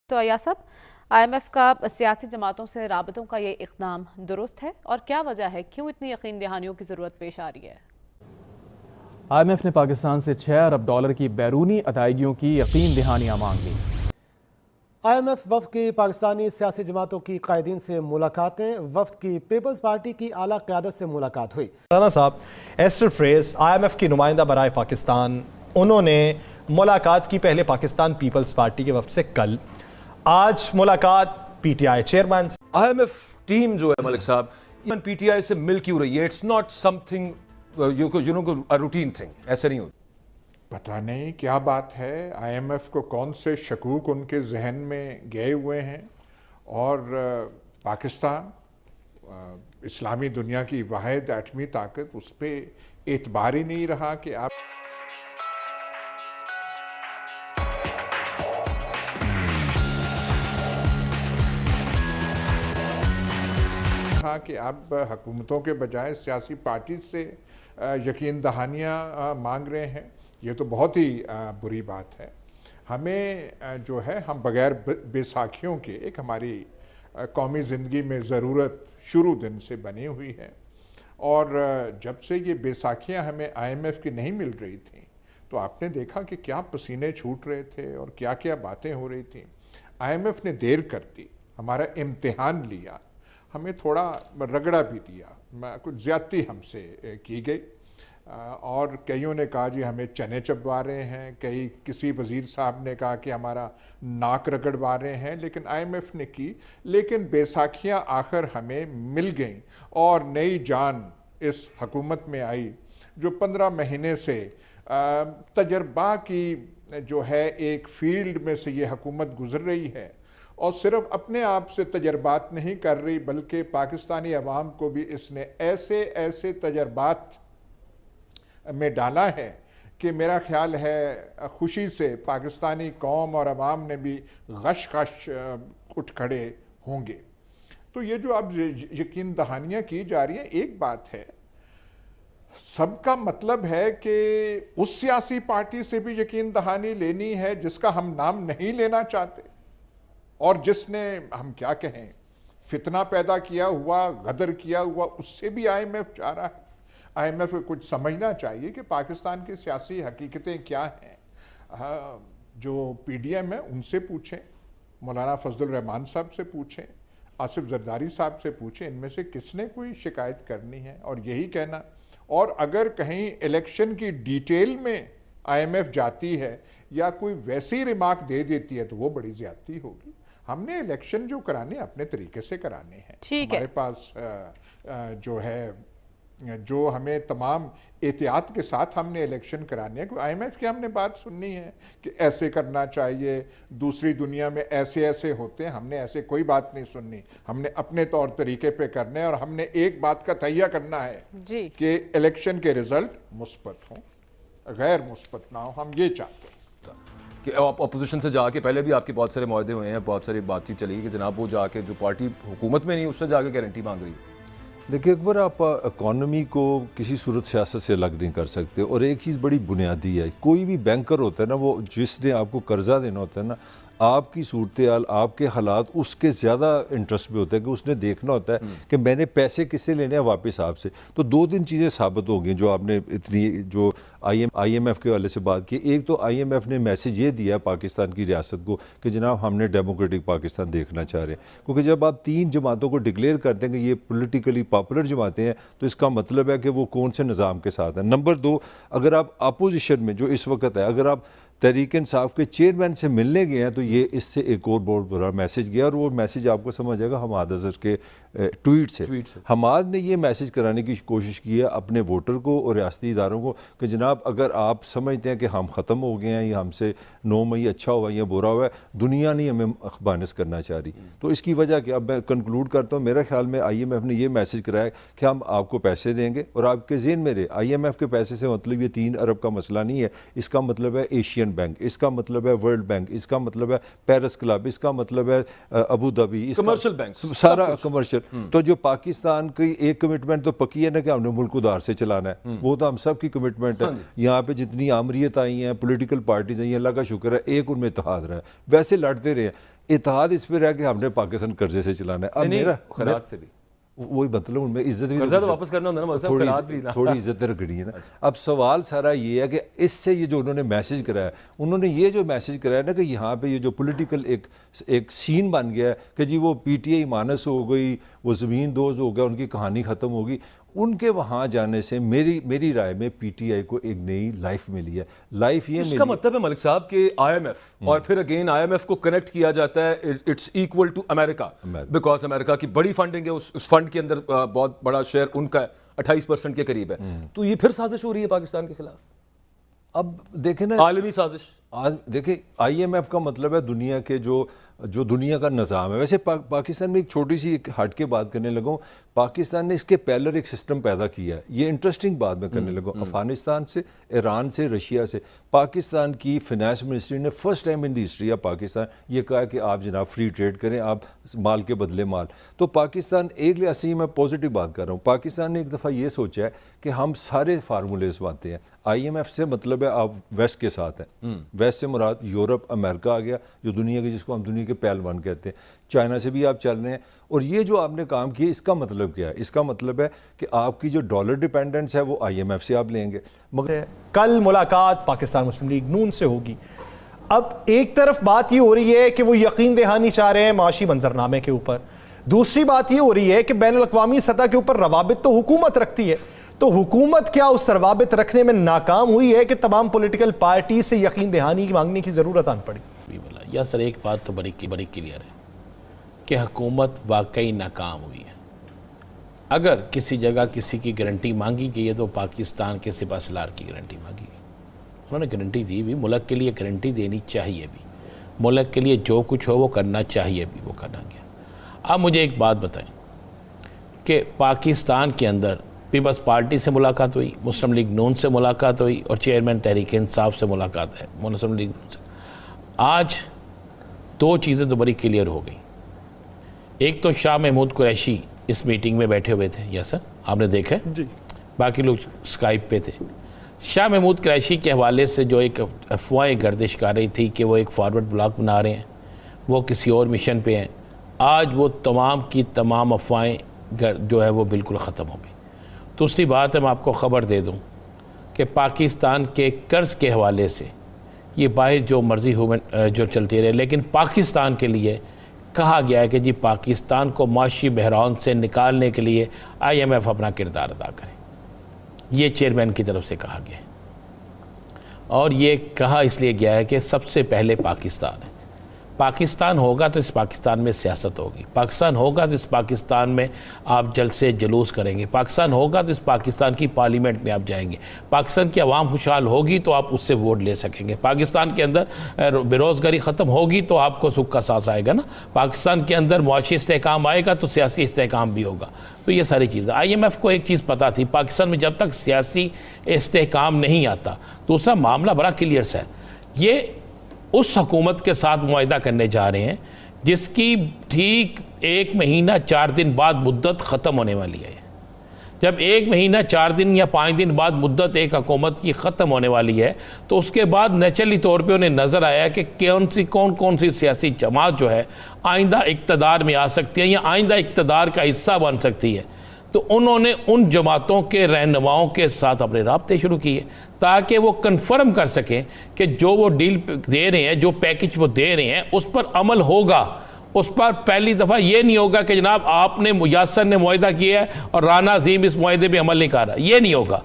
تو ایاز صاحب، IMF کا سیاسی جماعتوں سے رابطوں کا یہ اقدام درست ہے اور کیا وجہ ہے کیوں اتنی یقین دہانیوں کی ضرورت پیش آ رہی ہے؟ IMF نے پاکستان سے $6 ارب کی بیرونی ادائیگیوں کی یقین دہانیاں مانگ لی۔ IMF وفد کی پاکستانی سیاسی جماعتوں کی قائدین سے ملاقاتیں۔ وفد کی پیپلز پارٹی کی اعلیٰ قیادت سے ملاقات ہوئی۔ رانا صاحب، ایسٹر فریز IMF کی نمائندہ برائے پاکستان، انہوں نے ملاقات کی پہلے پاکستان پیپلز پارٹی کے وفد سے کل، آج ملاقات PTI چیئرمین۔ IMF ٹیم جو ہے ملک صاحب PTI سے مل کیوں رہی ہے؟ It's not something routine thing, ایسے نہیں ہوتا۔ پتہ نہیں کیا بات ہے، IMF کو کون سے شکوک ان کے ذہن میں گئے ہوئے ہیں، اور پاکستان اسلامی دنیا کی واحد ایٹمی طاقت، اس پہ اعتبار ہی نہیں رہا کہ اب حکومتوں کے بجائے سیاسی پارٹی سے یقین دہانیاں مانگ رہے ہیں۔ یہ تو بہت ہی بری بات ہے۔ ہمیں جو ہے، ہم بغیر بے ساکھیوں کے، ایک ہماری قومی زندگی میں ضرورت شروع دن سے بنی ہوئی ہے، اور جب سے یہ بے ساکھیاں ہمیں IMF کی نہیں مل رہی تھیں تو آپ نے دیکھا کہ کیا پسینے چھوٹ رہے تھے اور کیا کیا باتیں ہو رہی تھیں۔ IMF نے دیر کر دی، ہمارا امتحان لیا، ہمیں تھوڑا رگڑا بھی دیا، کچھ زیادتی ہم سے کی گئی، اور کئیوں نے کہا جی ہمیں چنے چبوا رہے ہیں، کسی وزیر صاحب نے کہا کہ ہمارا ناک رگڑوا رہے ہیں، لیکن IMF نے کی، لیکن بیساکھیاں آخر ہمیں مل گئیں اور نئی جان اس حکومت میں آئی، جو 15 مہینے سے تجربہ کی جو ہے ایک فیلڈ میں سے یہ حکومت گزر رہی ہے، اور صرف اپنے آپ سے تجربات نہیں کر رہی بلکہ پاکستانی عوام کو بھی اس نے ایسے تجربات میں ڈالا ہے کہ میرا خیال ہے خوشی سے پاکستانی قوم اور عوام نے بھی غش اٹھ کھڑے ہوں گے۔ تو یہ جو اب یقین دہانیاں کی جا رہی ہیں، ایک بات ہے، سب کا مطلب ہے کہ اس سیاسی پارٹی سے بھی یقین دہانی لینی ہے جس کا ہم نام نہیں لینا چاہتے، اور جس نے، ہم کیا کہیں، فتنہ پیدا کیا ہوا، غدر کیا ہوا، اس سے بھی IMF چاہ رہا ہے۔ IMF کو کچھ سمجھنا چاہیے کہ پاکستان کی سیاسی حقیقتیں کیا ہیں۔ جو PDM ہے ان سے پوچھیں، مولانا فضل الرحمان صاحب سے پوچھیں، آصف زرداری صاحب سے پوچھیں، ان میں سے کس نے کوئی شکایت کرنی ہے، اور یہی کہنا۔ اور اگر کہیں الیکشن کی ڈیٹیل میں IMF جاتی ہے یا کوئی ویسی ریمارک دے دیتی ہے تو وہ بڑی زیادتی ہوگی۔ ہم نے الیکشن جو کرانے اپنے طریقے سے کرانے ہیں، ہمارے پاس جو ہے، جو ہمیں تمام احتیاط کے ساتھ ہم نے الیکشن کرانے ہیں۔ کوئی IMF کی ہم نے بات سننی ہے کہ ایسے کرنا چاہیے، دوسری دنیا میں ایسے ہوتے ہیں، ہم نے ایسے کوئی بات نہیں سننی۔ ہم نے اپنے طور طریقے پہ کرنے، اور ہم نے ایک بات کا تہیہ کرنا ہے کہ الیکشن کے رزلٹ مثبت ہوں، غیر مثبت نہ ہو، ہم یہ چاہتے ہیں۔ کہ اپوزیشن سے جا کے، پہلے بھی آپ کے بہت سارے معاہدے ہوئے ہیں، بہت ساری بات چیت چلی کہ جناب وہ جا کے جو پارٹی حکومت میں نہیں اس سے جا کے گارنٹی مانگ رہی ہے۔ دیکھیں اکبر، آپ اکانومی کو کسی صورت سیاست سے الگ نہیں کر سکتے، اور ایک چیز بڑی بنیادی ہے، کوئی بھی بینکر ہوتا ہے نا، وہ جس نے آپ کو قرضہ دینا ہوتا ہے نا، آپ کی صورتحال، آپ کے حالات اس کے زیادہ انٹرسٹ پہ ہوتا ہے کہ اس نے دیکھنا ہوتا ہے کہ میں نے پیسے کس سے لینے ہیں واپس آپ سے۔ تو 2-3 چیزیں ثابت ہو گئی جو آپ نے اتنی جو IMF کے والے سے بات کی۔ ایک تو IMF نے میسیج یہ دیا ہے پاکستان کی ریاست کو کہ جناب ہم نے ڈیموکریٹک پاکستان دیکھنا چاہ رہے ہیں، کیونکہ جب آپ 3 جماعتوں کو ڈکلیئر کرتے ہیں کہ یہ پولیٹیکلی پاپولر جماعتیں ہیں تو اس کا مطلب ہے کہ وہ کون سے نظام کے ساتھ ہیں۔ نمبر 2، اگر آپ اپوزیشن میں جو اس وقت ہے، اگر آپ تحریک انصاف کے چیئرمین سے ملنے گئے ہیں تو یہ اس سے ایک اور بہت بڑا میسیج گیا، اور وہ میسیج آپ کو سمجھ آئے گا حماد اظہر کے ٹویٹ سے۔ حماد نے یہ میسیج کرانے کی کوشش کی ہے اپنے ووٹر کو اور ریاستی اداروں کو کہ جناب اگر آپ سمجھتے ہیں کہ ہم ختم ہو گئے ہیں یا ہم سے 9 مئی اچھا ہوا یا برا ہوا ہے، دنیا نہیں ہمیں اخبانس کرنا چاہ رہی، تو اس کی وجہ کہ اب میں کنکلوڈ کرتا ہوں، میرے خیال میں IMF نے یہ میسیج کرایا کہ ہم آپ کو پیسے دیں گے، اور آپ کے ذہن میں رہے IMF کے پیسے سے مطلب یہ 3 ارب کا مسئلہ نہیں ہے، اس کا مطلب ہے ایشین بینک، اس کا مطلب ہے ورلڈ بینک، اس کا مطلب ہے پیرس کلب، اس کا مطلب ہے ابو دھابی، کمرشل بینک، سارا کمرشل۔ تو جو پاکستان کی ایک کمٹمنٹ تو پکی ہے نا کہ ہم نے ملک ادھار سے چلانا ہے، وہ تو ہم سب کی کمٹمنٹ ہے۔ یہاں پہ جتنی آمریت آئی ہیں، پولیٹیکل پارٹیز آئی ہیں، اللہ کا شکر ہے ایک ان میں اتحاد رہا ہے، ویسے لڑتے رہے ہیں۔ اتحاد اس پہ رہا کہ ہم نے پاکستان قرضے سے چلانا ہے. اب میرا خیرات سے بھی وہی مطلب ان میں عزت بھی قرضہ تو واپس کرنا ہوتا ہے نا، خیرات بھی نا. تھوڑی عزت رکھنی ہے نا. اب سوال سارا یہ ہے کہ اس سے یہ جو انہوں نے میسج کرایا، انہوں نے یہ جو میسج کرایا نا کہ یہاں پہ یہ جو پولیٹیکل ایک سین بن گیا ہے کہ جی وہ پی ٹی آئی مانس ہو گئی، وہ زمین دوز ہو گیا، ان کی کہانی ختم ہوگی. ان کے وہاں جانے سے میری رائے میں پی ٹی آئی کو ایک نئی لائف ملی ہے. لائف یہ اس کا مطلب ہے ملک صاحب کہ آئی ایم ایف، اور پھر اگین آئی ایم ایف کو کنیکٹ کیا جاتا ہے it's equal to America, because America کی بڑی فنڈنگ ہے، اس فنڈ کے اندر بہت بڑا شیئر ان کا ہے، 28% کے قریب ہے. تو یہ پھر سازش ہو رہی ہے پاکستان کے خلاف. اب دیکھیں نا عالمی سازش. آج دیکھیں آئی ایم ایف کا مطلب ہے دنیا کے جو دنیا کا نظام ہے. ویسے پاکستان میں ایک چھوٹی سی ایک ہٹ کے بات کرنے لگا ہوں. پاکستان نے اس کے پیلر ایک سسٹم پیدا کیا ہے. یہ انٹرسٹنگ بات میں کرنے لگا ہوں. افغانستان سے، ایران سے، رشیا سے پاکستان کی فائنانس منسٹری نے first time in the history of Pakistan یہ کہا کہ آپ جناب فری ٹریڈ کریں، آپ مال کے بدلے مال. تو پاکستان ایک لحاظ سے میں پازیٹیو بات کر رہا ہوں. پاکستان نے ایک دفعہ یہ سوچا ہے کہ ہم سارے فارمولیز بانتے ہیں. آئی ایم ایف سے مطلب ہے آپ ویسٹ کے ساتھ ہیں. ویسٹ سے مراد یورپ، امریکہ آ گیا جو دنیا کے، جس کو ہم دنیا کے پہلوان کہتے ہیں. چائنا سے بھی آپ چل رہے ہیں. اور یہ جو آپ نے کام کیا اس کا مطلب کیا ہے؟ اس کا مطلب ہے کہ آپ کی جو ڈالر ڈیپینڈنس ہے وہ آئی ایم ایف سے آپ لیں گے. مگر کل ملاقات پاکستان مسلم لیگ نون سے ہوگی. اب ایک طرف بات یہ ہو رہی ہے کہ وہ یقین دہانی چاہ رہے ہیں معاشی منظرنامے کے اوپر، دوسری بات یہ ہو رہی ہے کہ بین الاقوامی سطح کے اوپر روابط تو حکومت رکھتی ہے. تو حکومت کیا اس روابط رکھنے میں ناکام ہوئی ہے کہ تمام پولیٹیکل پارٹی سے یقین دہانی مانگنے کی ضرورت آن پڑی؟ یا سر ایک بات تو بڑی کلیئر ہے کہ حکومت واقعی ناکام ہوئی ہے. اگر کسی جگہ کسی کی گارنٹی مانگی گئی ہے تو پاکستان کے سپہ سالار کی گارنٹی مانگی گئی. انہوں نے گارنٹی دی بھی، ملک کے لیے گارنٹی دینی چاہیے بھی، ملک کے لیے جو کچھ ہو وہ کرنا چاہیے بھی، وہ کرنا گیا. اب مجھے ایک بات بتائیں کہ پاکستان کے اندر پیپلز پارٹی سے ملاقات ہوئی، مسلم لیگ نون سے ملاقات ہوئی، اور چیئرمین تحریک انصاف سے ملاقات ہے مسلم لیگ نون سے. آج دو چیزیں تو بڑی کلیئر ہو گئی. ایک تو شاہ محمود قریشی اس میٹنگ میں بیٹھے ہوئے تھے، یا سر آپ نے دیکھا ہے جی، باقی لوگ اسکائپ پہ تھے. شاہ محمود قریشی کے حوالے سے جو ایک افواہیں گردش کر رہی تھی کہ وہ ایک فارورڈ بلاک بنا رہے ہیں، وہ کسی اور مشن پہ ہیں، آج وہ تمام کی تمام افواہیں جو ہے وہ بالکل ختم ہو گئی. دوسری بات ہے، میں آپ کو خبر دے دوں کہ پاکستان کے قرض کے حوالے سے یہ باہر جو مرضی جو چلتی رہے، لیکن پاکستان کے لیے کہا گیا ہے کہ جی پاکستان کو معاشی بحران سے نکالنے کے لیے آئی ایم ایف اپنا کردار ادا کرے. یہ چیئرمین کی طرف سے کہا گیا ہے، اور یہ کہا اس لیے گیا ہے کہ سب سے پہلے پاکستان ہے. پاکستان ہوگا تو اس پاکستان میں سیاست ہوگی، پاکستان ہوگا تو اس پاکستان میں آپ جلسے جلوس کریں گے، پاکستان ہوگا تو اس پاکستان کی پارلیمنٹ میں آپ جائیں گے، پاکستان کی عوام خوشحال ہوگی تو آپ اس سے ووٹ لے سکیں گے، پاکستان کے اندر بے روزگاری ختم ہوگی تو آپ کو سکھ کا سانس آئے گا نا، پاکستان کے اندر معاشی استحکام آئے گا تو سیاسی استحکام بھی ہوگا. تو یہ ساری چیزیں آئی ایم ایف کو ایک چیز پتہ تھی، پاکستان میں جب تک سیاسی استحکام نہیں آتا. دوسرا معاملہ بڑا کلیئر ہے، یہ اس حکومت کے ساتھ معاہدہ کرنے جا رہے ہیں جس کی ٹھیک 1 مہینہ 4 دن بعد مدت ختم ہونے والی ہے. جب 1 مہینہ 4 دن یا 5 دن بعد مدت ایک حکومت کی ختم ہونے والی ہے تو اس کے بعد نیچرلی طور پہ انہیں نظر آیا کہ کون سی سیاسی جماعت جو ہے آئندہ اقتدار میں آ سکتی ہے یا آئندہ اقتدار کا حصہ بن سکتی ہے. تو انہوں نے ان جماعتوں کے رہنماؤں کے ساتھ اپنے رابطے شروع کیے تاکہ وہ کنفرم کر سکیں کہ جو وہ ڈیل دے رہے ہیں، جو پیکج وہ دے رہے ہیں اس پر عمل ہوگا. اس پر پہلی دفعہ یہ نہیں ہوگا کہ جناب آپ نے یاسر نے معاہدہ کیا ہے اور رانا عظیم اس معاہدے پہ عمل نہیں کر رہا، یہ نہیں ہوگا.